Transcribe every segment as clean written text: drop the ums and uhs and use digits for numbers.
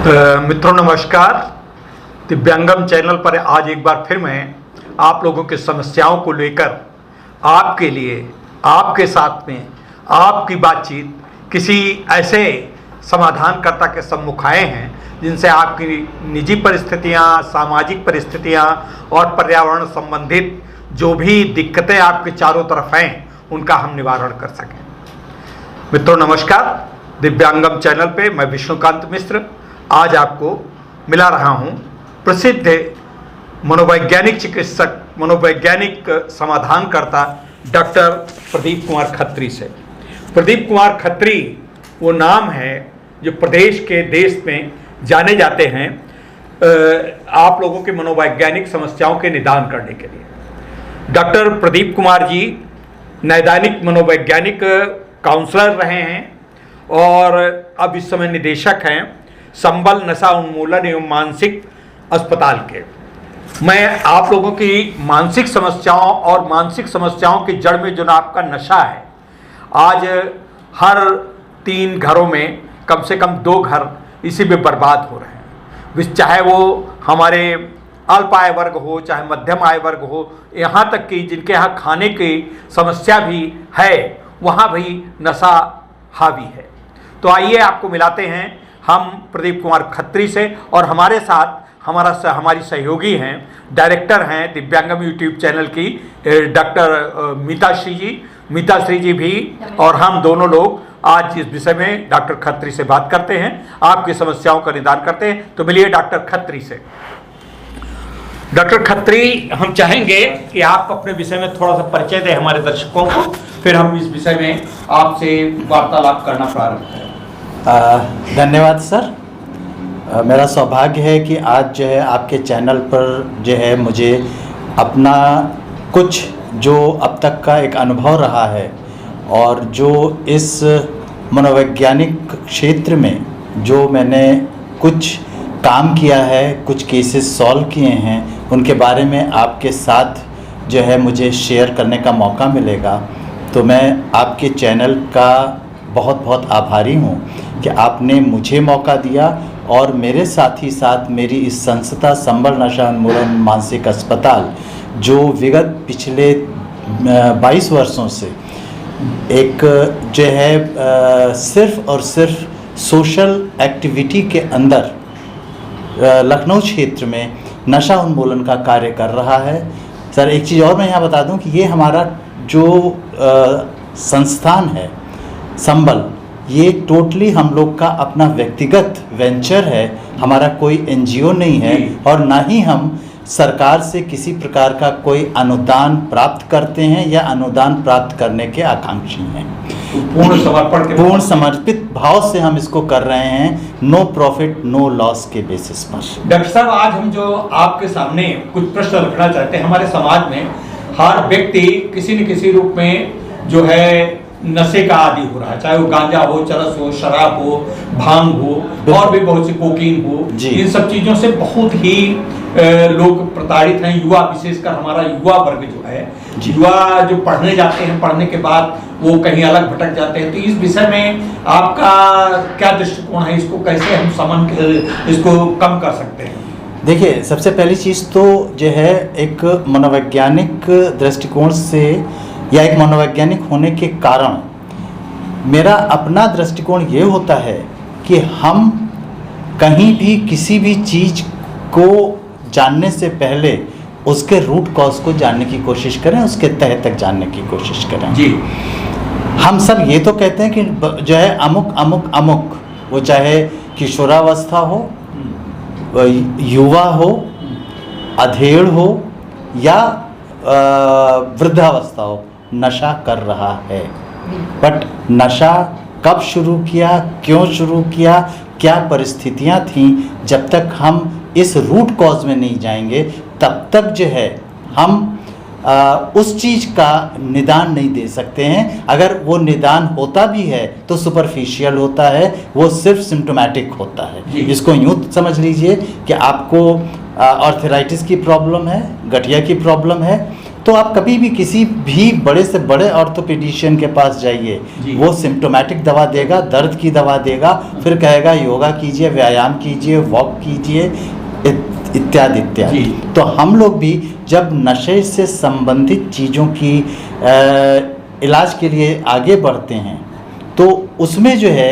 मित्रों नमस्कार। दिव्यांगम चैनल पर आज एक बार फिर मैं आप लोगों की समस्याओं को लेकर आपके लिए, आपके साथ में आपकी बातचीत किसी ऐसे समाधानकर्ता के सम्मुख आए हैं जिनसे आपकी निजी परिस्थितियां, सामाजिक परिस्थितियां और पर्यावरण संबंधित जो भी दिक्कतें आपके चारों तरफ हैं उनका हम निवारण कर सकें। मित्रों नमस्कार। दिव्यांगम चैनल पे मैं विष्णुकांत मिश्र आज आपको मिला रहा हूं प्रसिद्ध मनोवैज्ञानिक चिकित्सक, मनोवैज्ञानिक समाधानकर्ता डॉक्टर प्रदीप कुमार खत्री से। प्रदीप कुमार खत्री वो नाम है जो प्रदेश के देश में जाने जाते हैं आप लोगों के मनोवैज्ञानिक समस्याओं के निदान करने के लिए। डॉक्टर प्रदीप कुमार जी नैदानिक मनोवैज्ञानिक काउंसलर रहे हैं और अब इस समय निदेशक हैं संबल नशा उन्मूलन एवं मानसिक अस्पताल के। मैं आप लोगों की मानसिक समस्याओं और मानसिक समस्याओं की जड़ में जो ना आपका नशा है, आज हर 3 घरों में कम से कम 2 घर इसी में बर्बाद हो रहे हैं। चाहे वो हमारे अल्प आय वर्ग हो, चाहे मध्यम आय वर्ग हो, यहाँ तक कि जिनके यहाँ खाने की समस्या भी है वहाँ भी नशा हावी है। तो आइए आपको मिलाते हैं हम प्रदीप कुमार खत्री से, और हमारे साथ हमारी सहयोगी हैं, डायरेक्टर हैं दिव्यांगम यूट्यूब चैनल की डॉक्टर मीता श्री जी भी, और हम दोनों लोग आज इस विषय में डॉक्टर खत्री से बात करते हैं, आपकी समस्याओं का निदान करते हैं। तो मिलिए डॉक्टर खत्री से। डॉक्टर खत्री, हम चाहेंगे कि आप अपने विषय में थोड़ा सा परिचय दें हमारे दर्शकों को, फिर हम इस विषय में आपसे वार्तालाप करना प्रारंभ करें। धन्यवाद सर। मेरा सौभाग्य है कि आज जो है आपके चैनल पर जो है मुझे अपना कुछ जो अब तक का एक अनुभव रहा है और जो इस मनोवैज्ञानिक क्षेत्र में जो मैंने कुछ काम किया है, कुछ केसेस सॉल्व किए हैं, उनके बारे में आपके साथ जो है मुझे शेयर करने का मौका मिलेगा। तो मैं आपके चैनल का बहुत बहुत आभारी हूँ कि आपने मुझे मौका दिया और मेरे साथ ही साथ मेरी इस संस्था संबल नशा उन्मूलन मानसिक अस्पताल जो विगत पिछले 22 वर्षों से एक जो है सिर्फ़ और सिर्फ सोशल एक्टिविटी के अंदर लखनऊ क्षेत्र में नशा उन्मूलन का कार्य कर रहा है। सर एक चीज़ और मैं यहाँ बता दूँ कि ये हमारा जो संस्थान है संबल, ये टोटली हम लोग का अपना व्यक्तिगत वेंचर है, हमारा कोई एनजीओ नहीं है और ना ही हम सरकार से किसी प्रकार का कोई अनुदान प्राप्त करते हैं या अनुदान प्राप्त करने के आकांक्षी हैं। पूर्ण समर्पित भाव से हम इसको कर रहे हैं, नो प्रॉफिट नो लॉस के बेसिस पर। डॉक्टर साहब, आज हम जो आपके सामने कुछ प्रश्न रखना चाहते हैं। हमारे समाज में हर व्यक्ति किसी न किसी रूप में जो है नशे का आदी हो रहा है, चाहे वो गांजा हो, चरस हो, शराब हो, भांग हो और भी बहुत सी कोकीन हो। इन सब चीज़ों से बहुत ही लोग प्रताड़ित हैं। युवा, विशेषकर हमारा युवा वर्ग जो है, युवा जो पढ़ने जाते हैं, पढ़ने के बाद वो कहीं अलग भटक जाते हैं। तो इस विषय में आपका क्या दृष्टिकोण है? इसको कैसे हम इसको कम कर सकते हैं? देखिए, सबसे पहली चीज़ तो जो है एक मनोवैज्ञानिक दृष्टिकोण से या एक मनोवैज्ञानिक होने के कारण मेरा अपना दृष्टिकोण ये होता है कि हम कहीं भी किसी भी चीज़ को जानने से पहले उसके रूट कॉज को जानने की कोशिश करें, उसके तह तक जानने की कोशिश करें। जी, हम सब ये तो कहते हैं कि जो है अमुक अमुक अमुक, वो चाहे किशोरावस्था हो, युवा हो, अधेड़ हो या वृद्धावस्था हो, नशा कर रहा है। बट नशा कब शुरू किया, क्यों शुरू किया, क्या परिस्थितियां थीं, जब तक हम इस रूट कॉज में नहीं जाएंगे तब तक जो है हम उस चीज़ का निदान नहीं दे सकते हैं। अगर वो निदान होता भी है तो सुपरफिशियल होता है, वो सिर्फ सिम्टोमेटिक होता है। इसको यूँ समझ लीजिए कि आपको आर्थराइटिस की प्रॉब्लम है, गठिया की प्रॉब्लम है, तो आप कभी भी किसी भी बड़े से बड़े ऑर्थोपेडिशियन के पास जाइए, जी। वो सिम्टोमेटिक दवा देगा, दर्द की दवा देगा, फिर कहेगा योगा कीजिए, व्यायाम कीजिए, वॉक कीजिए, इत्यादि इत्यादि। जी। तो हम लोग भी जब नशे से संबंधित चीज़ों की इलाज के लिए आगे बढ़ते हैं तो उसमें जो है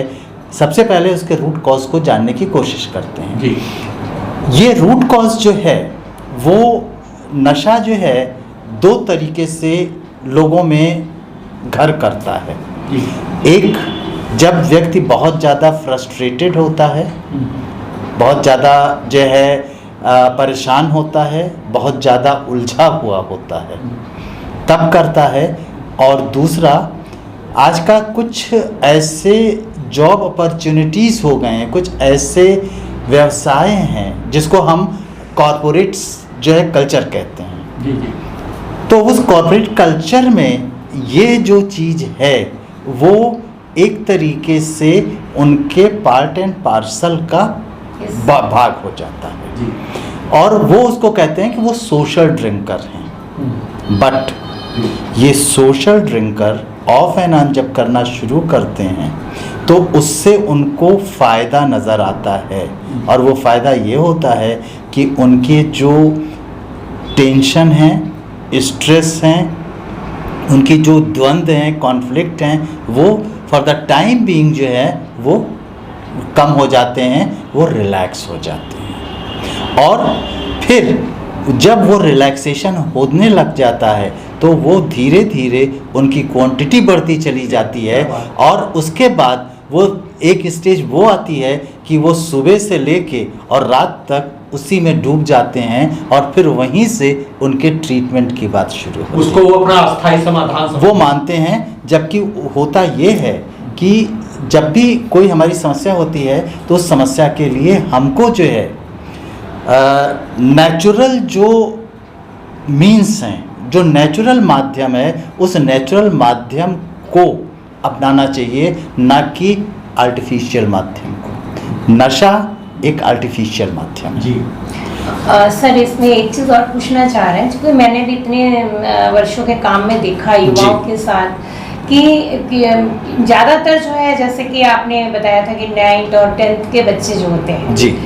सबसे पहले उसके रूट कॉज को जानने की कोशिश करते हैं। जी। ये रूट कॉज जो है वो नशा जो है दो तरीके से लोगों में घर करता है। जी। एक, जब व्यक्ति बहुत ज़्यादा फ्रस्ट्रेटेड होता है, बहुत ज़्यादा जो है परेशान होता है, बहुत ज़्यादा उलझा हुआ होता है, तब करता है। और दूसरा, आज का कुछ ऐसे जॉब अपॉर्चुनिटीज़ हो गए हैं, कुछ ऐसे व्यवसाय हैं जिसको हम कॉरपोरेट्स जो है कल्चर कहते हैं। जी। जी। तो उस कॉरपोरेट कल्चर में ये जो चीज़ है वो एक तरीके से उनके पार्ट एंड पार्सल का भाग हो जाता है। जी। और वो उसको कहते हैं कि वो सोशल ड्रिंकर हैं। बट ये social drinker of and on जब करना शुरू करते हैं तो उससे उनको फ़ायदा नज़र आता है, और वो फ़ायदा ये होता है कि उनके जो टेंशन हैं, स्ट्रेस हैं, उनकी जो द्वंद्व हैं, कॉन्फ्लिक्ट हैं, वो फॉर द टाइम बीइंग जो है वो कम हो जाते हैं, वो रिलैक्स हो जाते हैं। और फिर जब वो रिलैक्सेशन होने लग जाता है तो वो धीरे धीरे उनकी क्वांटिटी बढ़ती चली जाती है, और उसके बाद वो एक स्टेज वो आती है कि वो सुबह से लेके और रात तक उसी में डूब जाते हैं, और फिर वहीं से उनके ट्रीटमेंट की बात शुरू होती है। उसको वो अपना अस्थायी समाधान वो मानते हैं। जबकि होता ये है कि जब भी कोई हमारी समस्या होती है तो उस समस्या के लिए हमको जो है नेचुरल जो मीन्स हैं, जो नेचुरल माध्यम है, उस नेचुरल माध्यम को अपनाना चाहिए, ना कि आर्टिफिशियल माध्यम को। नशा एक आर्टिफिशियल माध्यम है। जी। सर, इसमें एक चीज़ और पूछना चाह रहे हैं, क्योंकि मैंने भी इतने वर्षों के काम में देखा युवाओं के साथ कि ज़्यादातर जो है, जैसे कि आपने बताया था कि 9th और 10th के बच्चे जो होते हैं जी,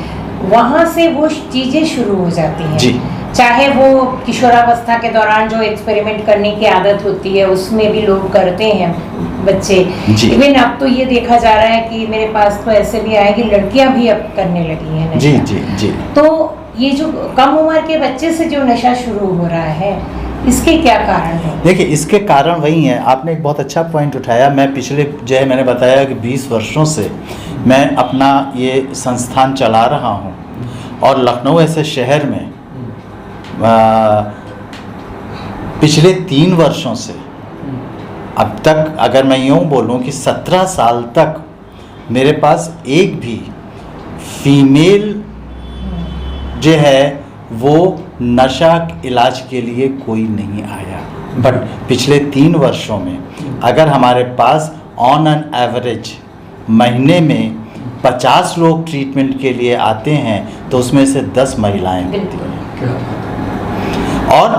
वहाँ से वो चीज़ें शुरू हो जाती हैं। जी। चाहे वो किशोरावस्था के दौरान जो एक्सपेरिमेंट करने की आदत होती है उसमें भी लोग करते हैं बच्चे। जी। इवन अब तो ये देखा जा रहा है कि मेरे पास तो ऐसे भी आए कि लड़कियां भी अब करने लगी हैं नशा। जी, जी, जी। तो ये जो कम उम्र के बच्चे से जो नशा शुरू हो रहा है, इसके क्या कारण है? देखिए, इसके कारण वही है। आपने एक बहुत अच्छा पॉइंट उठाया। मैं पिछले जो है मैंने बताया कि 20 वर्षों से मैं अपना ये संस्थान चला रहा हूँ, और लखनऊ ऐसे शहर में पिछले 3 वर्षों से अब तक अगर मैं यूँ बोलूँ कि 17 साल तक मेरे पास एक भी फीमेल जो है वो नशा इलाज के लिए कोई नहीं आया। बट पिछले 3 वर्षों में अगर हमारे पास ऑन एन एवरेज महीने में 50 लोग ट्रीटमेंट के लिए आते हैं तो उसमें से 10 महिलाएं होती हैं। और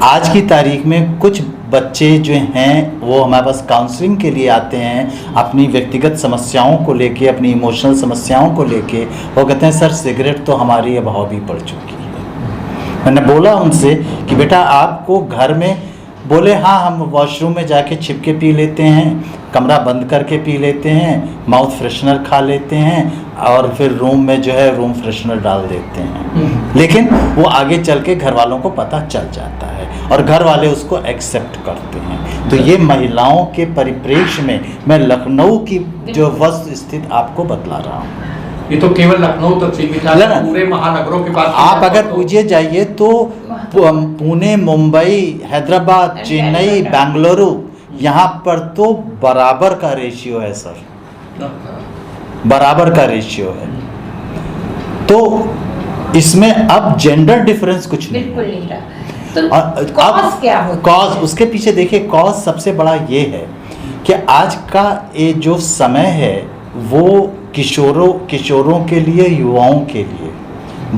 आज की तारीख में कुछ बच्चे जो हैं वो हमारे पास काउंसलिंग के लिए आते हैं, अपनी व्यक्तिगत समस्याओं को लेके, अपनी इमोशनल समस्याओं को लेके। वो कहते हैं सर सिगरेट तो हमारी अब हॉबी पड़ चुकी है। मैंने बोला उनसे कि बेटा आपको घर में, बोले हाँ हम वॉशरूम में जाके छिप के पी लेते हैं, कमरा बंद करके पी लेते हैं, माउथ फ्रेशनर खा लेते हैं, और फिर रूम में जो है रूम फ्रेशनर डाल देते हैं। लेकिन वो आगे चल के घर वालों को पता चल जाता है और घर वाले उसको एक्सेप्ट करते हैं। तो ये महिलाओं के परिप्रेक्ष्य में मैं लखनऊ की जो वस्तु स्थिति आपको बतला रहा हूँ। ये तो केवल लखनऊ तक सीमित है, पूरे महानगरों के पास आप अगर पूछिए जाइए तो पुणे, मुंबई, हैदराबाद, चेन्नई, बेंगलुरु, यहाँ पर तो बराबर का रेशियो है सर, बराबर का रेशियो है। तो इसमें अब जेंडर डिफरेंस कुछ नहीं बिल्कुल है। नहीं रहा। तो कॉज क्या होता है? कॉज, उसके पीछे देखिए, कॉज सबसे बड़ा ये है कि आज का ये जो समय है वो किशोरों के लिए, युवाओं के लिए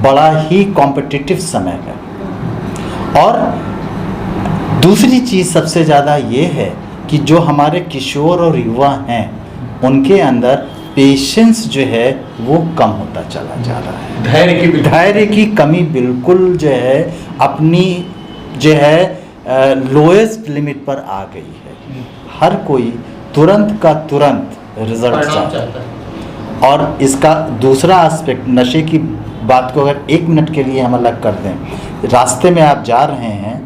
बड़ा ही कॉम्पिटिटिव समय है। और दूसरी चीज़ सबसे ज़्यादा ये है कि जो हमारे किशोर और युवा हैं उनके अंदर पेशेंस जो है वो कम होता चला जा रहा है। धैर्य की कमी बिल्कुल जो है अपनी जो है लोएस्ट लिमिट पर आ गई है। हर कोई तुरंत का तुरंत रिजल्ट चाहता है। और इसका दूसरा एस्पेक्ट, नशे की बात को अगर 1 मिनट के लिए हम अलग कर दें, रास्ते में आप जा रहे हैं,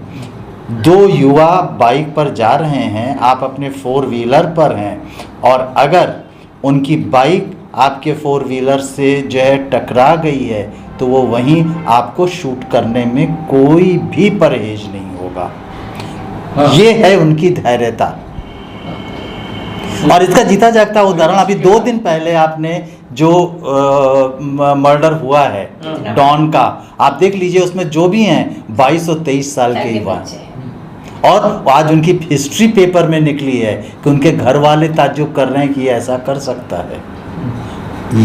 2 युवा बाइक पर जा रहे हैं, आप अपने 4 व्हीलर पर हैं, और अगर उनकी बाइक आपके 4 व्हीलर से जो है टकरा गई है तो वो वहीं आपको शूट करने में कोई भी परहेज नहीं होगा। ये है उनकी धैर्यता। और इसका जीता जागता उदाहरण अभी 2 दिन पहले आपने जो मर्डर हुआ है डॉन का, आप देख लीजिए, उसमें जो भी हैं 22 और 23 साल के युवा, और आज उनकी हिस्ट्री पेपर में निकली है कि उनके घर वाले ताज्जुब कर रहे हैं कि ये ऐसा कर सकता है।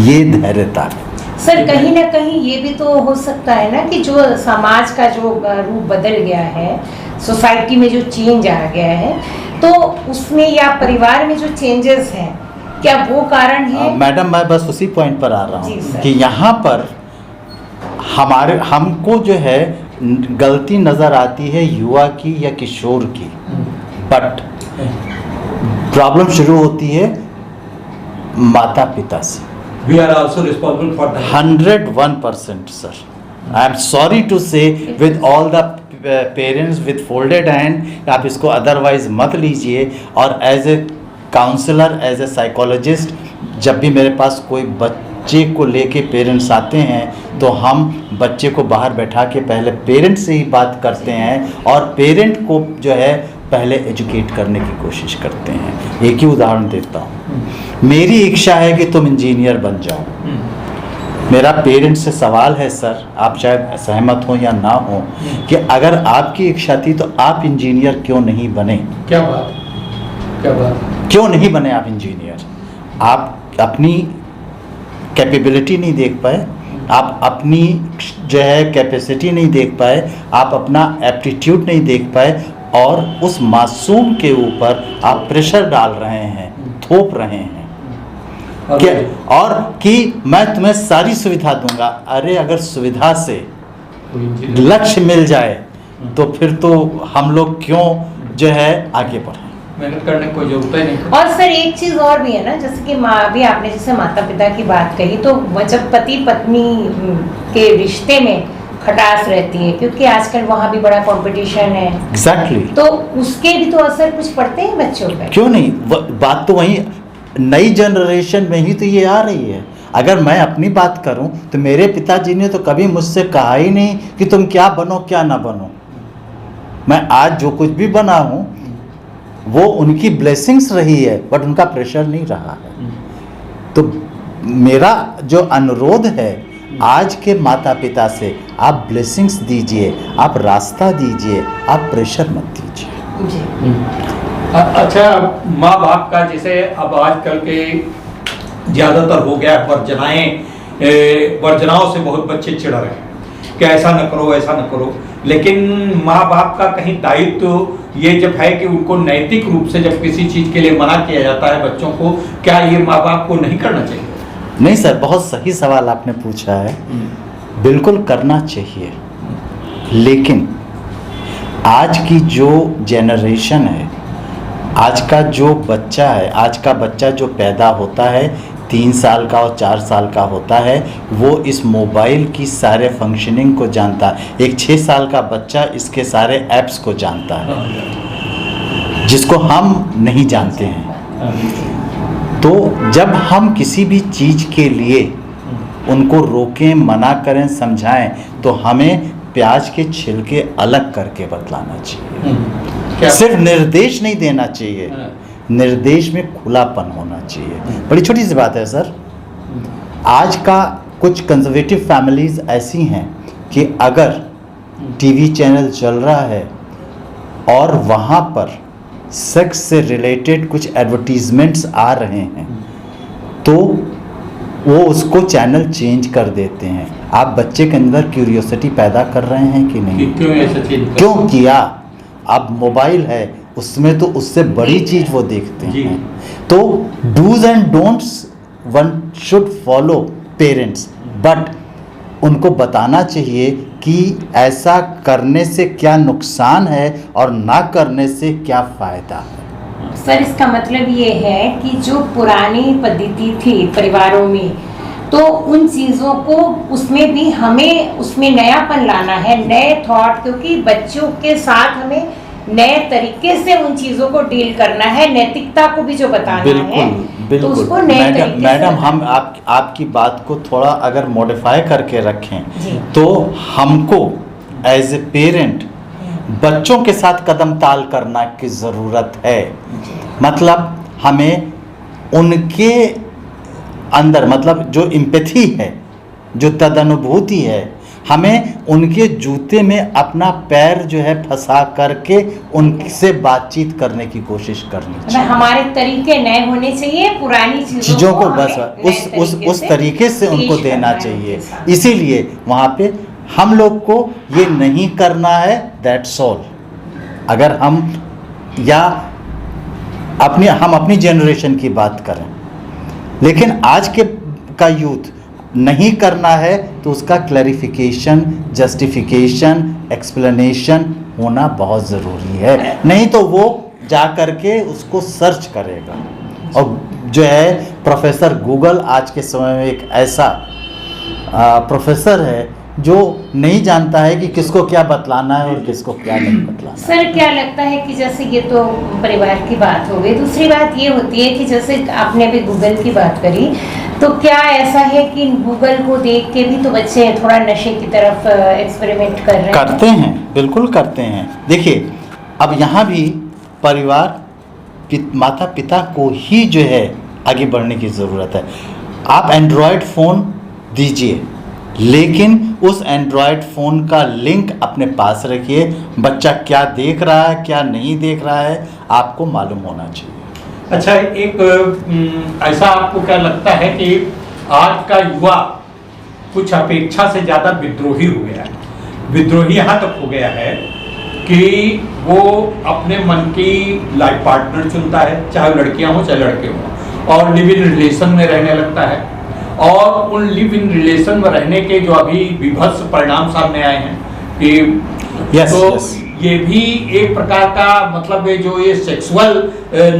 ये धैर्यता है। सर कहीं ना कहीं ये भी तो हो सकता है ना कि जो समाज का जो रूप बदल गया है, सोसाइटी में जो चेंज आ गया है, तो उसमें या परिवार में जो चेंजेस हैं, क्या वो कारण है? मैडम मैं बस उसी पॉइंट पर आ रहा हूँ कि यहाँ पर हमको जो है गलती नज़र आती है युवा की या किशोर की, बट प्रॉब्लम शुरू होती है माता पिता से। We are also responsible for that. 101% sir. I am sorry to say with all the parents with folded hand, आप इसको अदरवाइज मत लीजिए। और as a counsellor, as a psychologist, जब भी मेरे पास कोई बच्चे को लेके पेरेंट्स आते हैं तो हम बच्चे को बाहर बैठा के पहले पेरेंट से ही बात करते हैं और पेरेंट को जो है पहले एजुकेट करने की कोशिश करते हैं। एक ही उदाहरण देता हूँ, मेरी इच्छा है कि तुम इंजीनियर बन जाओ। मेरा पेरेंट से सवाल है, सर आप शायद सहमत हो या ना हो, कि अगर आपकी इच्छा थी तो आप इंजीनियर क्यों नहीं बने? क्या बात क्यों नहीं बने आप इंजीनियर? आप अपनी कैपेबिलिटी नहीं देख पाए, आप अपनी जो है कैपेसिटी नहीं देख पाए, आप अपना एप्टीट्यूड नहीं देख पाए, और उस मासूम के ऊपर आप प्रेशर डाल रहे हैं, थोप रहे हैं और कि मैं तुम्हें सारी सुविधा दूंगा। अरे अगर सुविधा से लक्ष्य मिल जाए तो फिर तो हम लोग क्यों जो है आगे बढ़े? मेहनत करने की कोई जरूरत ही नहीं। और सर एक चीज और भी है ना, जैसे कि अभी आपने जैसे माता पिता की बात कही, तो जब पति पत्नी के रिश्ते में खटास रहती है, क्योंकि आजकल वहाँ भी बड़ा कंपटीशन है। एग्जैक्टली। तो उसके भी तो असर कुछ पड़ते हैं बच्चों पर। क्यों नहीं? बात तो वही नई जनरेशन में ही तो ये आ रही है। अगर मैं अपनी बात करूं तो मेरे पिताजी ने तो कभी मुझसे कहा ही नहीं कि तुम क्या बनो क्या ना बनो। मैं आज जो कुछ भी बना हूं वो उनकी ब्लेसिंग्स रही है, बट उनका प्रेशर नहीं रहा है। तो मेरा जो अनुरोध है आज के माता पिता से, आप ब्लेसिंग्स दीजिए, आप रास्ता दीजिए, आप प्रेशर मत दीजिए। अच्छा, माँ बाप का जैसे अब आजकल के ज़्यादातर हो गया वर्जनाओं से बहुत बच्चे चिढ़ रहे हैं कि ऐसा न करो ऐसा न करो, लेकिन माँ बाप का कहीं दायित्व ये जब है कि उनको नैतिक रूप से जब किसी चीज़ के लिए मना किया जाता है बच्चों को, क्या ये माँ बाप को नहीं करना चाहिए? नहीं सर, बहुत सही सवाल आपने पूछा है। बिल्कुल करना चाहिए, लेकिन आज की जो जनरेशन है, आज का जो बच्चा है, आज का बच्चा जो पैदा होता है 3 साल का और 4 साल का होता है, वो इस मोबाइल की सारे फंक्शनिंग को जानता है। एक 6 साल का बच्चा इसके सारे ऐप्स को जानता है जिसको हम नहीं जानते हैं। तो जब हम किसी भी चीज़ के लिए उनको रोकें, मना करें, समझाएं, तो हमें प्याज के छिलके अलग करके बतलाना चाहिए। सिर्फ निर्देश नहीं देना चाहिए, निर्देश में खुलापन होना चाहिए। बड़ी छोटी सी बात है सर, आज का कुछ कंजर्वेटिव फैमिलीज ऐसी हैं कि अगर टीवी चैनल चल रहा है और वहाँ पर सेक्स से रिलेटेड कुछ एडवर्टीजमेंट्स आ रहे हैं तो वो उसको चैनल चेंज कर देते हैं। आप बच्चे के अंदर क्यूरियोसिटी पैदा कर रहे हैं कि नहीं? क्यों ऐसा चीज क्यों किया? अब मोबाइल है, उसमें तो उससे बड़ी चीज़ वो देखते जी। हैं। तो dos and don'ts one should follow parents, but उनको बताना चाहिए कि ऐसा करने से क्या नुकसान है और ना करने से क्या फ़ायदा है। सर इसका मतलब ये है कि जो पुरानी पद्धति थी परिवारों में, तो उन चीज़ों को उसमें भी हमें उसमें नयापन लाना है, नए थॉट, क्योंकि बच्चों के साथ हमें नए तरीके से उन चीज़ों को डील करना है, नैतिकता को भी जो बताना है, तो उसको नए तरीके से मैडम हम आपकी बात को थोड़ा अगर मॉडिफाई करके रखें जी। तो हमको एज ए पेरेंट बच्चों के साथ कदम ताल करना की ज़रूरत है। मतलब हमें उनके अंदर, मतलब जो इम्पैथी है, जो तदनुभूति है, हमें उनके जूते में अपना पैर जो है फंसा करके उनसे बातचीत करने की कोशिश करनी चाहिए। हमारे तरीके नए होने चाहिए, पुरानी चीज़ों को बस उस तरीके से उनको देना चाहिए। इसीलिए वहाँ पे हम लोग को ये नहीं करना है, दैट्स ऑल। अगर हम अपनी जनरेशन की बात करें, लेकिन आज के का यूथ नहीं करना है तो उसका क्लैरिफिकेशन, जस्टिफिकेशन, एक्सप्लेनेशन होना बहुत ज़रूरी है। नहीं तो वो जा करके उसको सर्च करेगा। और जो है प्रोफेसर गूगल आज के समय में एक ऐसा प्रोफेसर है जो नहीं जानता है कि किसको क्या बतलाना है और किसको क्या नहीं बतलाना। सर क्या लगता है कि जैसे ये तो परिवार की बात हो गई, दूसरी बात ये होती है कि जैसे आपने भी गूगल की बात करी, तो क्या ऐसा है कि गूगल को देख के भी तो बच्चे थोड़ा नशे की तरफ एक्सपेरिमेंट कर रहे हैं? करते हैं, बिल्कुल करते हैं। देखिए अब यहाँ भी परिवार माता पिता को ही जो है आगे बढ़ने की ज़रूरत है। आप एंड्रॉयड फ़ोन दीजिए, लेकिन उस एंड्रॉयड फ़ोन का लिंक अपने पास रखिए। बच्चा क्या देख रहा है, क्या नहीं देख रहा है, आपको मालूम होना चाहिए। अच्छा, एक ऐसा आपको क्या लगता है कि आज का युवा कुछ अपेक्षा से ज़्यादा विद्रोही हो गया है? विद्रोही यहाँ तक हो गया है कि वो अपने मन की लाइफ पार्टनर चुनता है, चाहे लड़कियां हो चाहे लड़के हों, और लिव इन रिलेशन में रहने लगता है। और उन लिव इन रिलेशन में रहने के जो अभी विभत्स परिणाम सामने आए हैं कि ये भी एक प्रकार का, मतलब जो ये सेक्सुअल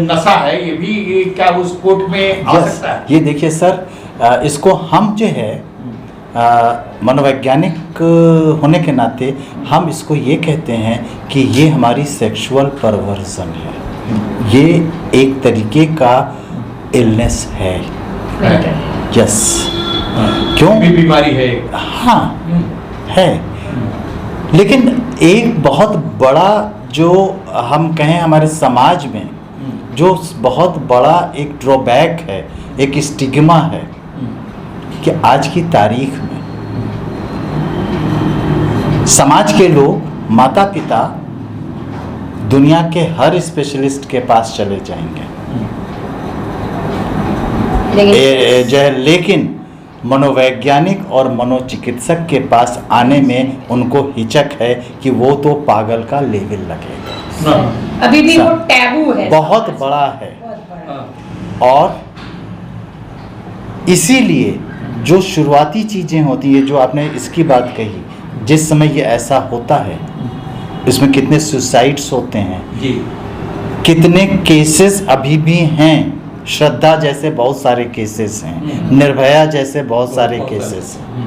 नशा है, ये भी क्या उस कोर्ट में आ सकता है? ये देखिए सर, इसको हम जो है मनोवैज्ञानिक होने के नाते हम इसको ये कहते हैं कि ये हमारी सेक्सुअल परवर्जन है। ये एक तरीके का इलनेस है। यस, क्यों? भी बीमारी है। हाँ है, लेकिन एक बहुत बड़ा जो हम कहें हमारे समाज में जो बहुत बड़ा एक ड्रॉबैक है, एक स्टिग्मा है कि आज की तारीख में समाज के लोग, माता पिता दुनिया के हर स्पेशलिस्ट के पास चले जाएंगे, लेकिन मनोवैज्ञानिक और मनोचिकित्सक के पास आने में उनको हिचक है कि वो तो पागल का लेवल लगेगा। अभी भी वो टैबू है, बहुत बड़ा है। और इसीलिए जो शुरुआती चीज़ें होती है, जो आपने इसकी बात कही, जिस समय ये ऐसा होता है, इसमें कितने सुसाइड्स होते हैं जी, कितने केसेस अभी भी हैं। श्रद्धा जैसे बहुत सारे केसेस हैं, निर्भया जैसे बहुत सारे केसेस हैं,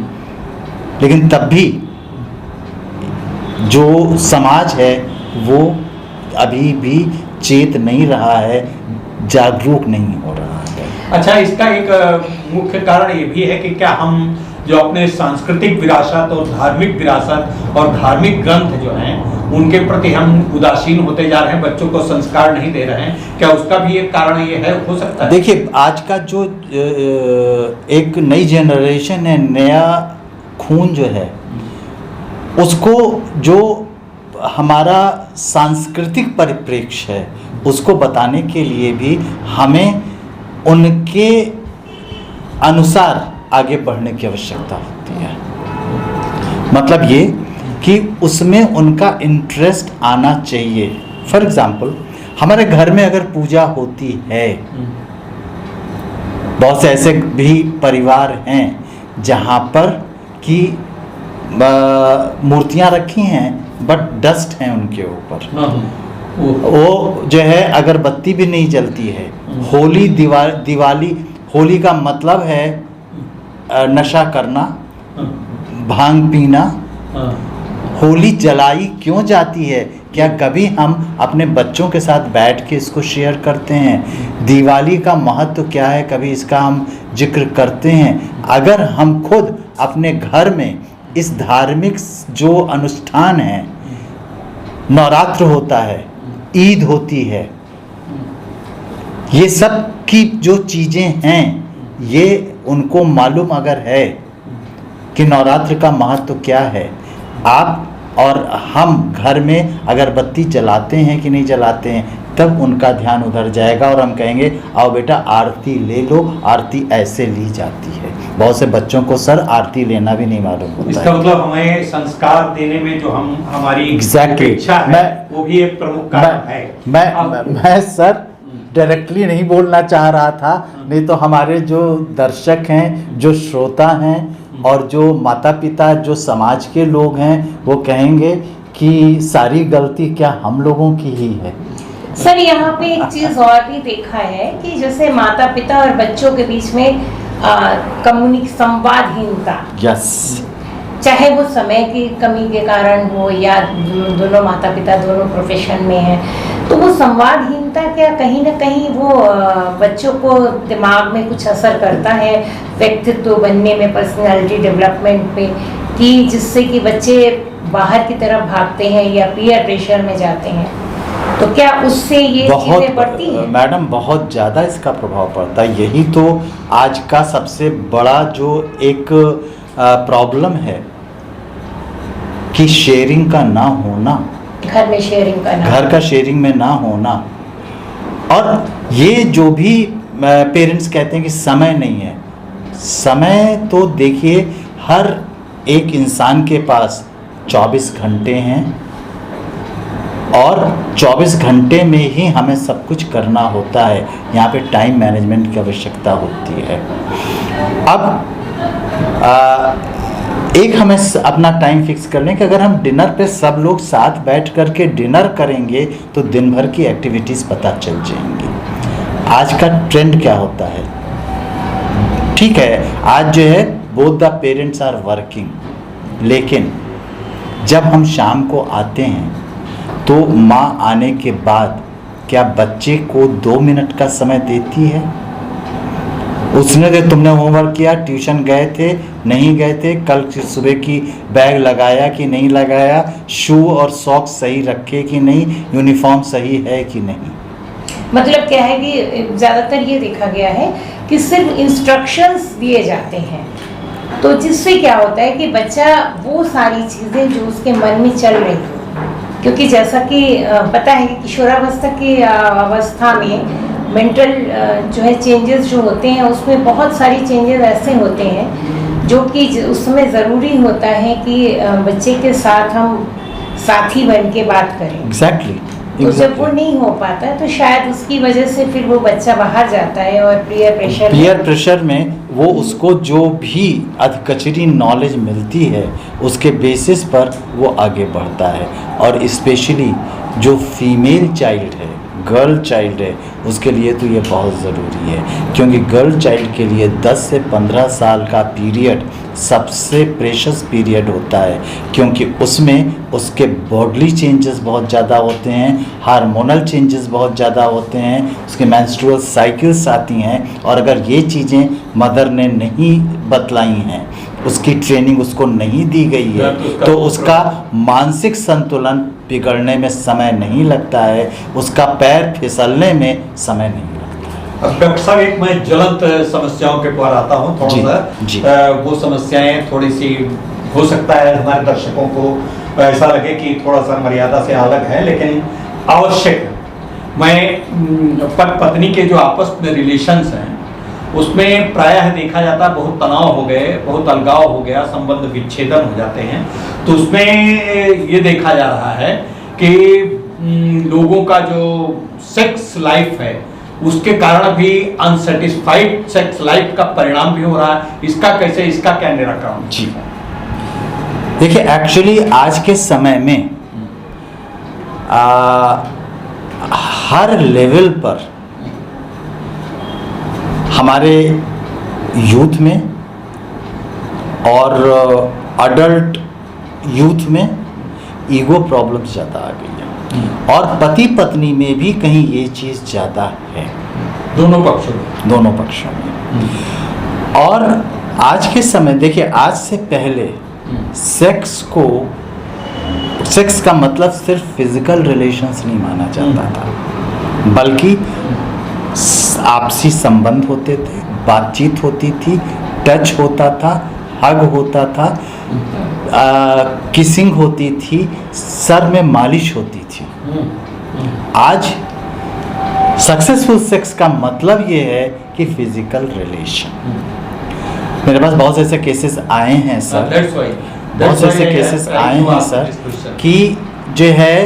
लेकिन तब भी जो समाज है वो अभी भी चेत नहीं रहा है, जागरूक नहीं हो रहा है। अच्छा, इसका एक मुख्य कारण ये भी है कि क्या हम जो अपने सांस्कृतिक विरासत और धार्मिक विरासत और धार्मिक ग्रंथ जो हैं उनके प्रति हम उदासीन होते जा रहे हैं, बच्चों को संस्कार नहीं दे रहे हैं, क्या उसका भी एक कारण ये है? हो सकता है। देखिए आज का जो एक नई जनरेशन है, नया खून जो है, उसको जो हमारा सांस्कृतिक परिप्रेक्ष्य है उसको बताने के लिए भी हमें उनके अनुसार आगे बढ़ने की आवश्यकता होती है। मतलब ये कि उसमें उनका इंटरेस्ट आना चाहिए। फॉर एग्जाम्पल, हमारे घर में अगर पूजा होती है, बहुत से ऐसे भी परिवार हैं जहाँ पर कि मूर्तियाँ रखी हैं बट डस्ट है उनके ऊपर, वो जो है अगरबत्ती भी नहीं जलती है। होली दिवाली, होली का मतलब है नशा करना, भांग पीना। होली जलाई क्यों जाती है? क्या कभी हम अपने बच्चों के साथ बैठ के इसको शेयर करते हैं? दिवाली का महत्व क्या है, कभी इसका हम जिक्र करते हैं? अगर हम खुद अपने घर में इस धार्मिक जो अनुष्ठान है, नवरात्र होता है, ईद होती है, ये सब की जो चीज़ें हैं, ये उनको मालूम अगर है कि नवरात्र का महत्व क्या है, आप और हम घर में अगरबत्ती जलाते हैं कि नहीं जलाते हैं, तब उनका ध्यान उधर जाएगा और हम कहेंगे आओ बेटा आरती ले लो। आरती ऐसे ली जाती है। बहुत से बच्चों को सर आरती लेना भी नहीं मालूम होता इसका है। मतलब हमें संस्कार देने में जो हमारी Exactly. इच्छा है वो भी एक प्रमुख कारण है। मैं सर डायरेक्टली नहीं बोलना चाह रहा था, नहीं तो हमारे जो दर्शक हैं, जो श्रोता हैं और जो माता पिता, जो समाज के लोग हैं, वो कहेंगे कि सारी गलती क्या हम लोगों की ही है। सर यहाँ पे एक चीज और भी देखा है कि जैसे माता पिता और बच्चों के बीच में संवादहीनता, यस, चाहे वो समय की कमी के कारण हो या दोनों माता पिता दोनों प्रोफेशन में हैं, तो वो संवादहीनता क्या कहीं ना कहीं वो बच्चों को दिमाग में कुछ असर करता है, व्यक्तित्व बनने में, पर्सनालिटी डेवलपमेंट पे, कि जिससे कि बच्चे बाहर की तरफ भागते हैं या पीयर प्रेशर में जाते हैं। तो क्या उससे ये चीजें बढ़ती हैं? मैडम बहुत ज़्यादा इसका प्रभाव पड़ता है। यही तो आज का सबसे बड़ा जो एक प्रॉब्लम है कि शेयरिंग का ना होना, घर में शेयरिंग करना, घर का शेयरिंग में ना होना। और ये जो भी पेरेंट्स कहते हैं कि समय नहीं है, समय तो देखिए हर एक इंसान के पास 24 घंटे हैं और 24 घंटे में ही हमें सब कुछ करना होता है। यहाँ पे टाइम मैनेजमेंट की आवश्यकता होती है। अब एक हमें अपना टाइम फिक्स कर लें कि अगर हम डिनर पे सब लोग साथ बैठ कर के डिनर करेंगे तो दिन भर की एक्टिविटीज़ पता चल जाएंगी। आज का ट्रेंड क्या होता है? ठीक है, आज जो है both the parents are working, लेकिन जब हम शाम को आते हैं तो माँ आने के बाद क्या बच्चे को 2 मिनट का समय देती है? उसने तो तुमने होमवर्क किया, ट्यूशन गए थे, नहीं गए थे, कल सुबह की बैग लगाया कि नहीं लगाया, शू और सॉक्स सही रखे कि नहीं, यूनिफॉर्म सही है कि नहीं। मतलब क्या है कि ज़्यादातर ये देखा गया है कि सिर्फ इंस्ट्रक्शंस दिए जाते हैं, तो जिससे क्या होता है कि बच्चा वो सारी चीज़ें जो उसके मन में चल रही हो, क्योंकि जैसा कि पता है कि किशोरावस्था की अवस्था में मेंटल जो है चेंजेस जो होते हैं, उसमें बहुत सारी चेंजेस ऐसे होते हैं जो कि उसमें ज़रूरी होता है कि बच्चे के साथ हम साथी बन के बात करें। एग्जैक्टली। तो जब वो नहीं हो पाता तो शायद उसकी वजह से फिर वो बच्चा बाहर जाता है और पीयर प्रेशर में वो उसको जो भी अधकचरी नॉलेज मिलती है उसके बेसिस पर वो आगे बढ़ता है। और स्पेशली जो फीमेल चाइल्ड है, गर्ल चाइल्ड है, उसके लिए तो ये बहुत ज़रूरी है, क्योंकि गर्ल चाइल्ड के लिए 10 से 15 साल का पीरियड सबसे प्रेशस पीरियड होता है, क्योंकि उसमें उसके बॉडली चेंजेस बहुत ज़्यादा होते हैं, हार्मोनल चेंजेस बहुत ज़्यादा होते हैं, उसके मेंस्ट्रुअल साइकिल्स आती हैं। और अगर ये चीज़ें मदर ने नहीं बतलाई हैं, उसकी ट्रेनिंग उसको नहीं दी गई है, तो उसका मानसिक संतुलन बिगड़ने में समय नहीं लगता है, उसका पैर फिसलने में समय नहीं लगता। अब डॉक्टर साहब, एक मैं ज्वलंत समस्याओं के पर आता हूँ थोड़ा सा। वो समस्याएं थोड़ी सी हो सकता है हमारे दर्शकों को ऐसा लगे कि थोड़ा सा मर्यादा से अलग है, लेकिन आवश्यक है। मैं पत्नी के जो आपस में रिलेशंस हैं उसमें प्रायः देखा जाता है बहुत तनाव हो गए, बहुत अलगाव हो गया, संबंध विच्छेदन हो जाते हैं। तो उसमें ये देखा जा रहा है कि लोगों का जो सेक्स लाइफ है उसके कारण भी अनसेटिस्फाइड सेक्स लाइफ का परिणाम भी हो रहा है। इसका क्या निराकरण? जी देखिए, एक्चुअली आज के समय में हर लेवल पर हमारे यूथ में और अडल्ट यूथ में ईगो प्रॉब्लम्स ज़्यादा आ गई है, और पति पत्नी में भी कहीं ये चीज़ ज़्यादा है, दोनों पक्षों में। और आज के समय देखिए, आज से पहले सेक्स का मतलब सिर्फ फिजिकल रिलेशंस नहीं माना जाता था, बल्कि आपसी संबंध होते थे, बातचीत होती थी, टच होता था, हग होता था, किसिंग होती थी, सर में मालिश होती थी। आज सक्सेसफुल सेक्स का मतलब ये है कि फिजिकल रिलेशन। मेरे पास बहुत से ऐसे केसेस आए हैं सर, बहुत से ऐसे केसेस आए हैं सर कि जो है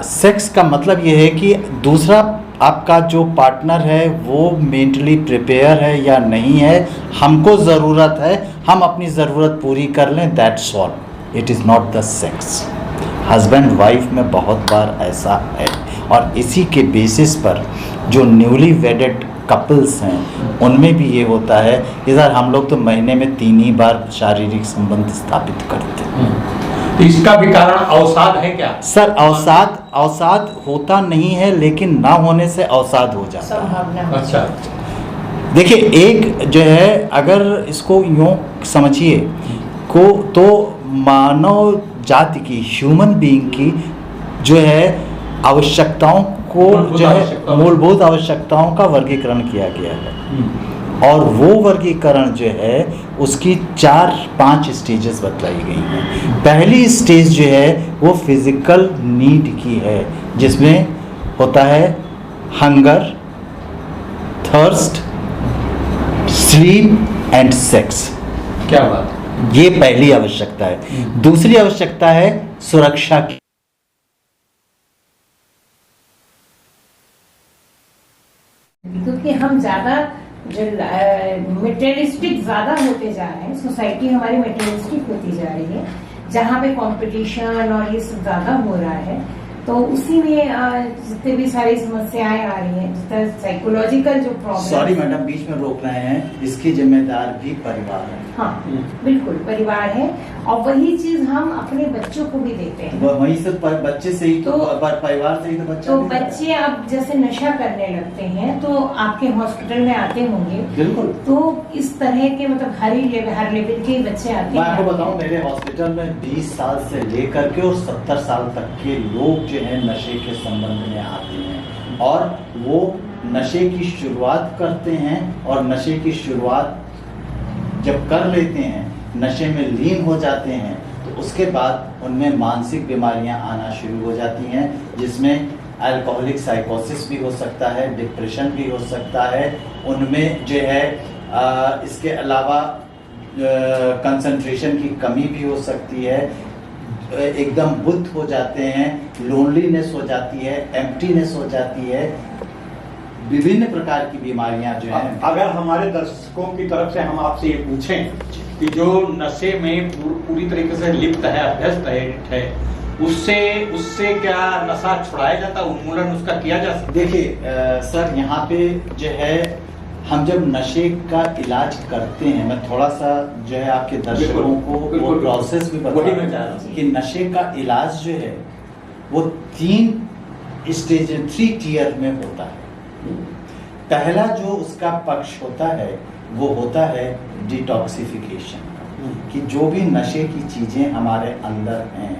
सेक्स का मतलब ये है कि दूसरा आपका जो पार्टनर है वो मेंटली प्रिपेयर है या नहीं है, हमको ज़रूरत है, हम अपनी ज़रूरत पूरी कर लें, that's all, it is not the sex. Husband wife में बहुत बार ऐसा है, और इसी के बेसिस पर जो न्यूली वेडेड कपल्स हैं उनमें भी ये होता है कि सर हम लोग तो महीने में 3 ही बार शारीरिक संबंध स्थापित करते हैं। तो इसका भी कारण अवसाद है क्या? सर अवसाद होता नहीं है, लेकिन ना होने से अवसाद हो जाता है। अच्छा, देखिए, एक जो है, अगर इसको यूँ समझिए को, तो मानव जाति की, ह्यूमन बीइंग की जो है आवश्यकताओं को जो है मूलभूत आवश्यकताओं का वर्गीकरण किया गया है, और वो वर्गीकरण जो है उसकी 4-5 स्टेजेस बतलाई गई हैं। पहली स्टेज जो है वो फिजिकल नीड की है, जिसमें होता है hunger, thirst, sleep and sex. क्या बात, ये पहली आवश्यकता है। दूसरी आवश्यकता है सुरक्षा की। क्योंकि हम ज़्यादा जो मटेरियलिस्टिक ज़्यादा होते जा रहे हैं, सोसाइटी हमारी मटेरियलिस्टिक होती जा रही है, जहाँ पे कंपटीशन और ये सब ज़्यादा हो रहा है, तो उसी में जितने भी सारी समस्याएं आ रही हैं, जितना साइकोलॉजिकल जो प्रॉब्लम। सॉरी मैडम, बीच में रोक रहे हैं, इसकी जिम्मेदार भी परिवार है। हाँ बिल्कुल, परिवार है, और वही चीज हम अपने बच्चों को भी देते हैं। वहीं से बच्चे से ही तो परिवार से ही तो बच्चा। तो बच्चे अब जैसे नशा करने लगते हैं तो आपके हॉस्पिटल में आते होंगे। बिल्कुल। तो इस तरह के मतलब हर लेवल के बच्चे आते हैं। मैं आपको बताऊं, मेरे हॉस्पिटल में 20 साल से लेकर के और 70 साल तक के लोग जो है नशे के संबंध में आते हैं, और वो नशे की शुरुआत करते हैं, और नशे की शुरुआत जब कर लेते हैं, नशे में लीन हो जाते हैं, तो उसके बाद उनमें मानसिक बीमारियां आना शुरू हो जाती हैं, जिसमें अल्कोहलिक साइकोसिस भी हो सकता है, डिप्रेशन भी हो सकता है, उनमें जो है इसके अलावा कंसंट्रेशन की कमी भी हो सकती है, एकदम बुद्ध हो जाते हैं, लोनलीनेस हो जाती है, एम्प्टीनेस हो जाती है, विभिन्न प्रकार की बीमारियां जो हैं। अगर हमारे दर्शकों की तरफ से हम आपसे ये पूछें कि जो नशे में पूरी तरीके से लिप्त है, अभ्यस्त है, उससे क्या नशा छुड़ाया जाता, उन्मूलन उसका किया जा सकता? देखिए सर, यहाँ पे जो है हम जब नशे का इलाज करते हैं, मैं थोड़ा सा जो है आपके दर्शकों को वो प्रोसेस भी बता दूं कि नशे का इलाज जो है वो 3 टियर में होता है। पहला जो उसका पक्ष होता है वो होता है डिटॉक्सिफिकेशन, कि जो भी नशे की चीज़ें हमारे अंदर हैं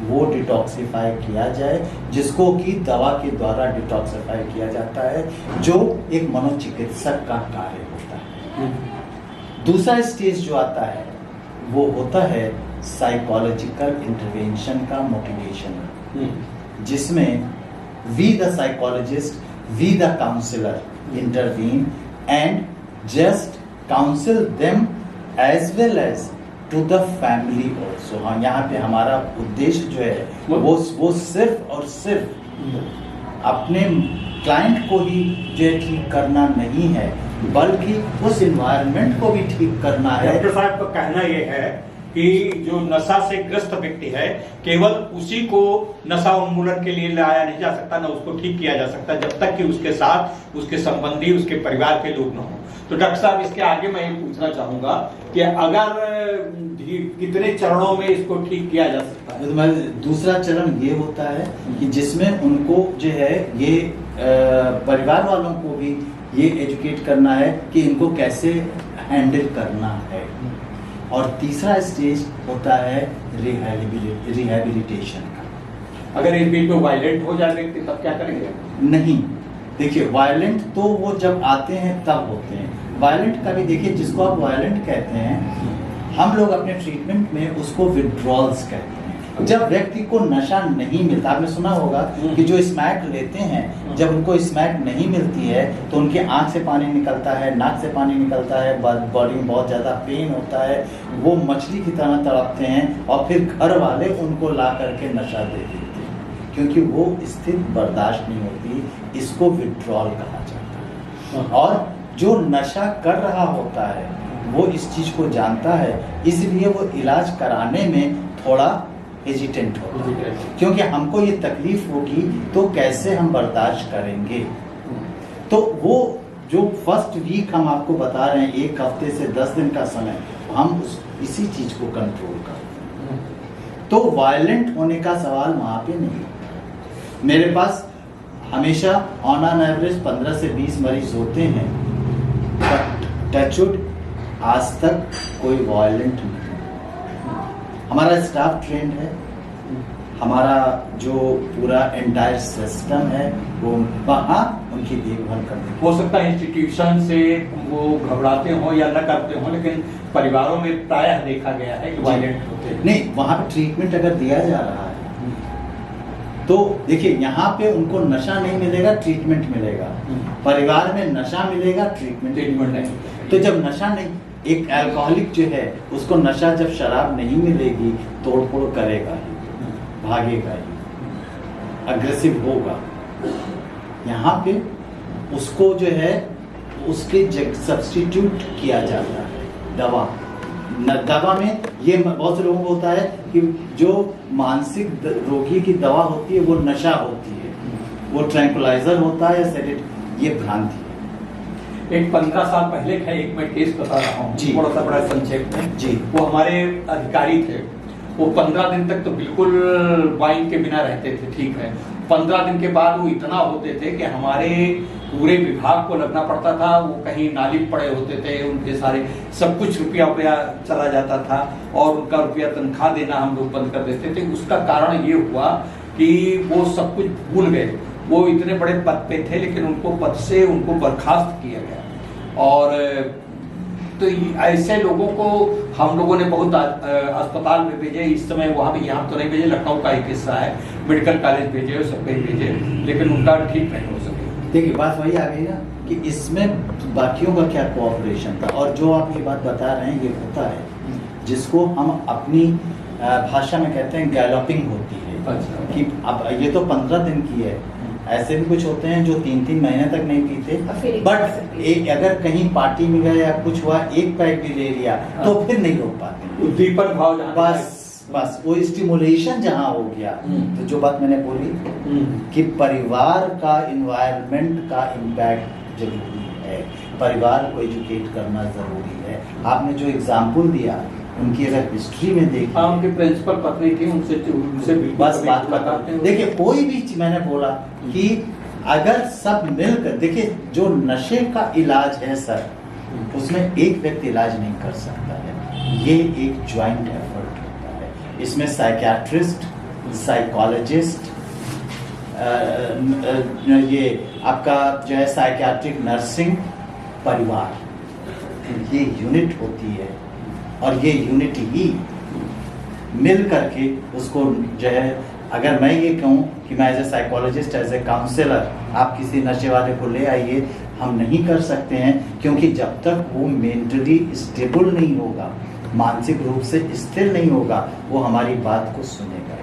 वो डिटॉक्सिफाई किया जाए, जिसको कि दवा के द्वारा डिटॉक्सिफाई किया जाता है, जो एक मनोचिकित्सक का कार्य होता है। दूसरा स्टेज जो आता है वो होता है साइकोलॉजिकल इंटरवेंशन का, मोटिवेशन, जिसमें we the psychologist, we the counsellor intervene and just counsel them as well as to the family also। हाँ, यहाँ पे हमारा उद्देश्य जो है वो सिर्फ और सिर्फ अपने क्लाइंट को ही जो है ठीक करना नहीं है, बल्कि उस इन्वायरमेंट को भी ठीक करना है। डॉक्टर साहब का कहना यह है कि जो नशा से ग्रस्त व्यक्ति है, केवल उसी को नशा उन्मूलन के लिए लाया नहीं जा सकता, न उसको ठीक किया जा सकता जब तक कि उसके साथ उसके संबंधी, उसके परिवार के लोग न हो। तो डॉक्टर साहब, इसके आगे मैं ये पूछना चाहूंगा कि अगर कितने चरणों में इसको ठीक किया जा सकता है? तो दूसरा चरण ये होता है कि जिसमें उनको जो है ये परिवार वालों को भी ये एजुकेट करना है कि इनको कैसे हैंडल करना है। और तीसरा स्टेज होता है रिहैबिलिटेशन का। अगर इस बीच में वायलेंट हो जाए व्यक्ति तब क्या करेंगे? नहीं, देखिए वायलेंट तो वो जब आते हैं तब होते हैं। वायलेंट का भी देखिए, जिसको आप वायलेंट कहते हैं, हम लोग अपने ट्रीटमेंट में उसको विड्रॉल्स कहते हैं। जब व्यक्ति को नशा नहीं मिलता, आपने सुना होगा कि जो स्मैक लेते हैं, जब उनको स्मैक नहीं मिलती है तो उनकी आंख से पानी निकलता है, नाक से पानी निकलता है, बॉडी में बहुत ज़्यादा पेन होता है, वो मछली की तरह तड़पते हैं और फिर घर वाले उनको ला करके नशा दे देते हैं, क्योंकि वो स्थिति बर्दाश्त नहीं होती। इसको विड्रॉल कहा जाता है। और जो नशा कर रहा होता है वो इस चीज़ को जानता है, इसलिए वो इलाज कराने में थोड़ा हेजिटेंट होता है, क्योंकि हमको ये तकलीफ होगी तो कैसे हम बर्दाश्त करेंगे। तो वो जो फर्स्ट वीक हम आपको बता रहे हैं, 1 हफ्ते से 10 दिन का समय, हम इसी चीज़ को कंट्रोल करते हैं। तो वायलेंट होने का सवाल वहाँ पे नहीं। मेरे पास हमेशा ऑन एन एवरेज 15 से 20 मरीज होते हैं, बट टचवुड आज तक कोई वायलेंट नहीं। हमारा स्टाफ ट्रेंड है, हमारा जो पूरा एंटायर सिस्टम है वो वहाँ उनकी देखभाल करते हैं। हो सकता है इंस्टीट्यूशन से वो घबराते हो या न करते हो, लेकिन परिवारों में प्रायः देखा गया है कि वायलेंट होते हैं। नहीं, वहाँ पे ट्रीटमेंट अगर दिया जा रहा है तो देखिए, यहाँ पे उनको नशा नहीं मिलेगा, ट्रीटमेंट मिलेगा। परिवार में नशा मिलेगा, ट्रीटमेंट नहीं। तो जब नशा नहीं, एक अल्कोहलिक जो है उसको नशा, जब शराब नहीं मिलेगी तोड़फोड़ करेगा ही, भागेगा ही, अग्रेसिव होगा। यहाँ पे उसको जो है उसके सब्स्टिट्यूट किया जाता है दवा। दवा में ये बहुत से लोगों को होता है कि जो मानसिक रोगी की दवा होती है वो नशा होती है, वो ट्रैंकुलाइजर होता है या सेडेटिव, ये भ्रांति है। एक 15 साल पहले का एक मैं केस बता रहा हूँ, थोड़ा सा बड़ा संक्षेप में जी। वो हमारे अधिकारी थे, वो 15 दिन तक तो बिल्कुल वाइन के बिना रहते थे, ठीक है। 15 दिन के बाद वो इतना होते थे कि हमारे पूरे विभाग को लगना पड़ता था। वो कहीं नाली पड़े होते थे, उनके सारे सब कुछ रुपया चला जाता था और उनका रुपया तनख्वाह देना हम लोग बंद कर देते थे। उसका कारण ये हुआ कि वो सब कुछ भूल गए। वो इतने बड़े पद पे थे लेकिन उनको पद से उनको बर्खास्त किया गया। और तो ऐसे लोगों को हम लोगों ने बहुत अस्पताल में भेजे। इस समय वहाँ भी, यहाँ तो नहीं भेजे, लखनऊ का एक हिस्सा है, मेडिकल कॉलेज भेजे, सब कहीं भेजे, लेकिन उनका ठीक नहीं हो सके। देखिए, बात वही आ गई ना कि इसमें बाकियों का क्या कोऑपरेशन था। और जो आप ये बात बता रहे हैं ये होता है, जिसको हम अपनी भाषा में कहते हैं गैलोपिंग होती है। अच्छा। कि अब ये तो 15 दिन की है, ऐसे भी कुछ होते हैं जो 3-3 महीने तक नहीं पीते, बट एक अगर कहीं पार्टी में गए या कुछ हुआ, एक पैक भी ले लिया तो फिर नहीं रोक पाते। उद्दीपक भाव बस वो स्टिमुलेशन जहाँ हो गया। तो जो बात मैंने बोली कि परिवार का इन्वायरमेंट का इम्पैक्ट जरूरी है, परिवार को एजुकेट करना जरूरी है। आपने जो एग्जाम्पल दिया, उनकी अगर हिस्ट्री में देखी, उनकी प्रिंसिपल पत्नी थी, उनसे बस बात बताते हैं। देखिए, कोई भी चीज मैंने बोला कि अगर सब मिलकर, देखिए जो नशे का इलाज है सर, उसमें एक व्यक्ति इलाज नहीं कर सकता है, ये एक ज्वाइंट एफर्ट होता है। इसमें साइकियाट्रिस्ट, साइकोलॉजिस्ट, ये आपका जो है साइकियाट्रिक नर्सिंग, परिवार, ये यूनिट होती है। और ये यूनिटी ही मिल करके उसको जो है, अगर मैं ये कहूँ कि मैं as a psychologist, as a counsellor, आप किसी नशे वाले को ले आइए हम नहीं कर सकते हैं, क्योंकि जब तक वो मेंटली स्टेबल नहीं होगा, मानसिक रूप से स्थिर नहीं होगा, वो हमारी बात को सुनेगा,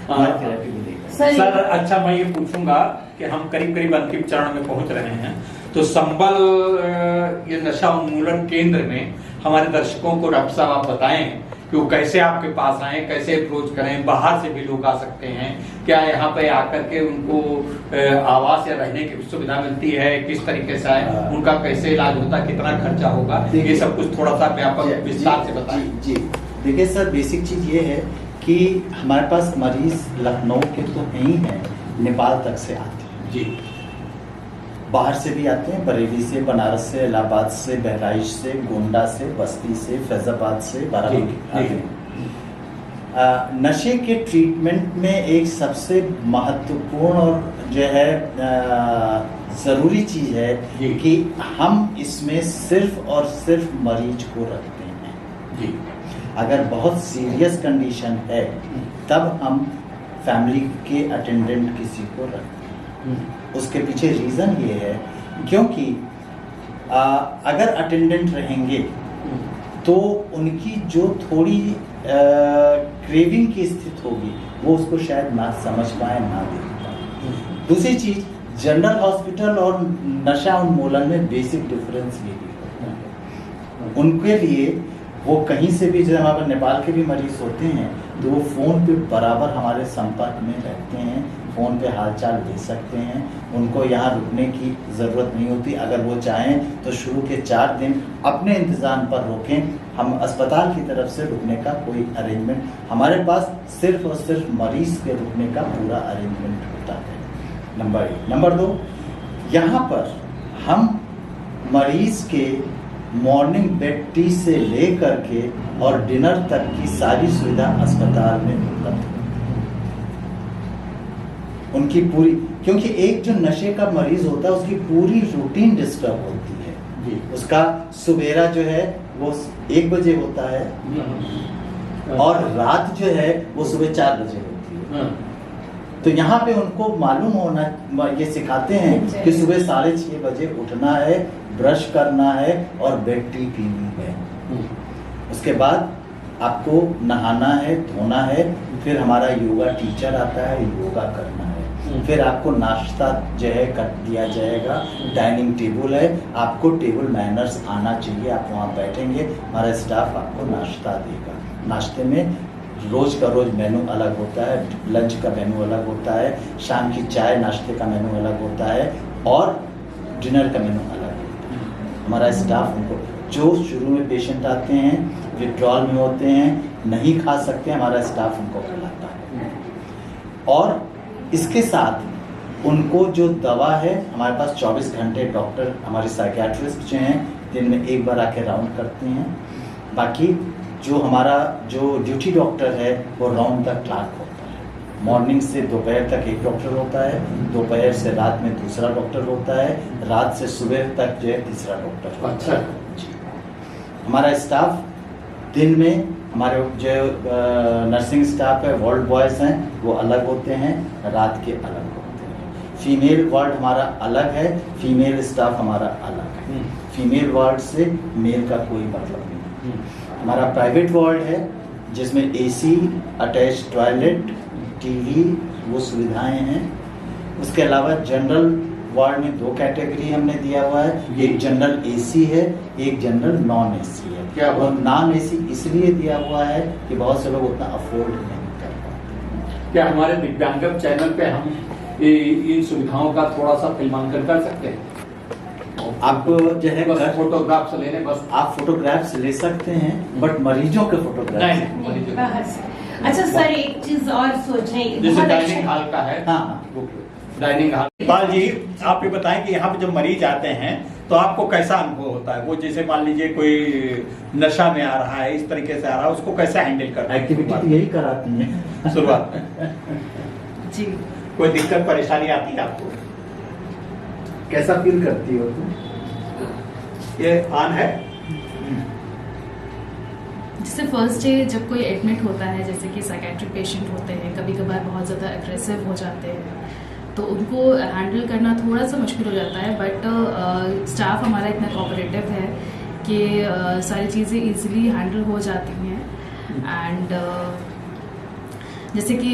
हमारी थेरेपी मिलेगा। सर अच्छा, मैं ये पूछूंगा कि हम करीब करीब अंतिम चरण में पहुंच रहे हैं, तो संबल ये नशा उन्मूलन केंद्र में हमारे दर्शकों को डॉक्टर साहब आप बताएं कि वो कैसे आपके पास आए, कैसे अप्रोच करें, बाहर से भी लोग आ सकते हैं, क्या यहाँ पे आकर के उनको आवास या रहने की सुविधा मिलती है, किस तरीके से आए, उनका कैसे इलाज होता है, कितना खर्चा होगा, ये सब कुछ थोड़ा सा व्यापक विस्तार से बताएं। जी देखिए सर, बेसिक चीज ये है कि हमारे पास मरीज लखनऊ के तो हैं ही हैं, नेपाल तक से आते हैं जी, बाहर से भी आते हैं, बरेली से, बनारस से, इलाहाबाद से, बहराइच से, गोंडा से, बस्ती से, फैजाबाद से, बाराबंकी आते हैं। नशे के ट्रीटमेंट में एक सबसे महत्वपूर्ण और जो है ज़रूरी चीज़ है कि हम इसमें सिर्फ और सिर्फ मरीज को रखते हैं जी। अगर बहुत सीरियस कंडीशन है तब हम फैमिली के अटेंडेंट किसी को रखते हैं। उसके पीछे रीज़न ये है क्योंकि अगर अटेंडेंट रहेंगे तो उनकी जो थोड़ी क्रेविंग की स्थिति होगी वो उसको शायद ना समझ पाए, ना देख पाए। दूसरी चीज़, जनरल हॉस्पिटल और नशा उन्मूलन में बेसिक डिफरेंस ये भी होता है। उनके लिए वो कहीं से भी, जैसे हमारे नेपाल के भी मरीज होते हैं तो वो फ़ोन पे बराबर हमारे संपर्क में रहते हैं, फ़ोन पे हालचाल दे सकते हैं, उनको यहाँ रुकने की ज़रूरत नहीं होती। अगर वो चाहें तो शुरू के 4 दिन अपने इंतज़ाम पर रुकें, हम अस्पताल की तरफ से रुकने का कोई अरेंजमेंट, हमारे पास सिर्फ और सिर्फ मरीज़ के रुकने का पूरा अरेंजमेंट होता है। नंबर 1। नंबर 2, यहाँ पर हम मरीज़ के मॉर्निंग बेड टी से ले करके और डिनर तक की सारी सुविधा अस्पताल में उपलब्ध है उनकी पूरी, क्योंकि एक जो नशे का मरीज होता है उसकी पूरी रूटीन डिस्टर्ब होती है जी। उसका सुबेरा जो है वो 1 बजे होता है और रात जो है वो सुबह 4 बजे होती है। तो यहाँ पे उनको मालूम होना, ये सिखाते हैं कि सुबह 6:30 बजे उठना है, ब्रश करना है और बेड टी पीनी है। उसके बाद आपको नहाना है, धोना है, फिर हमारा योगा टीचर आता है, योगा करना है, फिर आपको नाश्ता जो है कर दिया जाएगा। डाइनिंग टेबल है, आपको टेबल मैनर्स आना चाहिए, आप वहाँ बैठेंगे, हमारा स्टाफ आपको नाश्ता देगा। नाश्ते में रोज़ का रोज़ मेनू अलग होता है, लंच का मेनू अलग होता है, शाम की चाय नाश्ते का मेनू अलग होता है और डिनर का मेनू अलग होता है। हमारा स्टाफ उनको, जो शुरू में पेशेंट आते हैं, विड्रॉल में होते हैं, नहीं खा सकते, हमारा स्टाफ उनको खिलाता है। और इसके साथ उनको जो दवा है, हमारे पास 24 घंटे डॉक्टर, हमारे साइकियाट्रिस्ट जो हैं दिन में 1 बार आके राउंड करते हैं। बाकी जो हमारा जो ड्यूटी डॉक्टर है वो राउंड द क्लॉक होता है। मॉर्निंग से दोपहर तक एक डॉक्टर होता है, दोपहर से रात में दूसरा डॉक्टर होता है, रात से सुबह तक जो है तीसरा डॉक्टर होता है। हमारा स्टाफ दिन में, हमारे जो नर्सिंग स्टाफ है, वार्ड बॉयज़ हैं, वो अलग होते हैं, रात के अलग होते हैं। फीमेल वार्ड हमारा अलग है, फीमेल स्टाफ हमारा अलग है। फीमेल वार्ड से मेल का कोई मतलब नहीं। हमारा प्राइवेट वार्ड है जिसमें एसी, अटैच टॉयलेट, टीवी, वो सुविधाएं हैं। उसके अलावा जनरल वार्ड में 2 कैटेगरी हमने दिया हुआ है, एक जनरल एसी है, एक जनरल नॉन एसी है। क्या और नॉन एसी इसलिए दिया हुआ है कि बहुत से लोग उतना अफोर्ड नहीं कर पाते। क्या हमारे दिव्यांगम चैनल पे हम इन सुविधाओं का थोड़ा सा फिल्मांकन कर सकते हैं? आप जो है बस फोटोग्राफ्स ले लें, बस आप फोटोग्राफ्स ले सकते हैं, बट मरीजों के फोटोग्राफ्स बाहर से। अच्छा सर, एक चीज और सोच रही, जैसे डाइनिंग हॉल का है। हाँ, डाइनिंग हॉल। पाल जी, आप ये बताएं कि यहाँ पे जब मरीज आते हैं तो आपको कैसा अनुभव होता है? वो जैसे मान लीजिए कोई नशा में आ रहा है, इस तरीके से आ रहा है, उसको कैसे हैंडल करते हैं? एक्टिविटी तो यही कराती है शुरुआत में जी। कोई दिक्कत परेशानी आती है आपको? कैसा फील करती हो तुम? ये ऑन है। जैसे फर्स्ट डे जब कोई एडमिट होता है, जैसे कि साइकेट्रिक पेशेंट होते हैं, कभी कभार बहुत ज़्यादा एग्रेसिव हो जाते हैं, तो उनको हैंडल करना थोड़ा सा मुश्किल हो जाता है, बट स्टाफ हमारा इतना कोऑपरेटिव है कि सारी चीज़ें इजीली हैंडल हो जाती हैं। एंड जैसे कि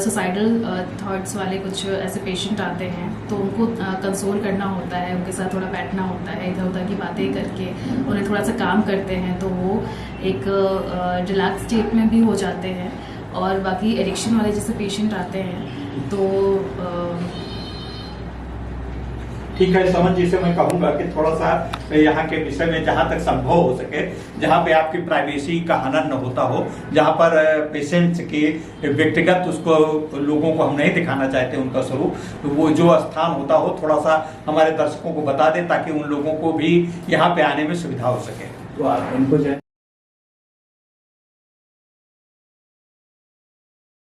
सुसाइडल थॉट्स वाले कुछ ऐसे पेशेंट आते हैं तो उनको कंसोल करना होता है, उनके साथ थोड़ा बैठना होता है, इधर उधर की बातें करके उन्हें थोड़ा सा काम करते हैं तो वो एक रिलैक्स स्टेट में भी हो जाते हैं। और बाकी एडिक्शन वाले जैसे पेशेंट आते हैं तो ठीक है समझ जी से मैं कहूँगा कि थोड़ा सा यहाँ के विषय में जहाँ तक संभव हो सके, जहाँ पे आपकी प्राइवेसी का हनन न होता हो, जहाँ पर पेशेंट्स की व्यक्तिगत उसको लोगों को हम नहीं दिखाना चाहते उनका स्वरूप, तो वो जो स्थान होता हो थोड़ा सा हमारे दर्शकों को बता दें ताकि उन लोगों को भी यहाँ पे आने में सुविधा हो सके। तो आप इनको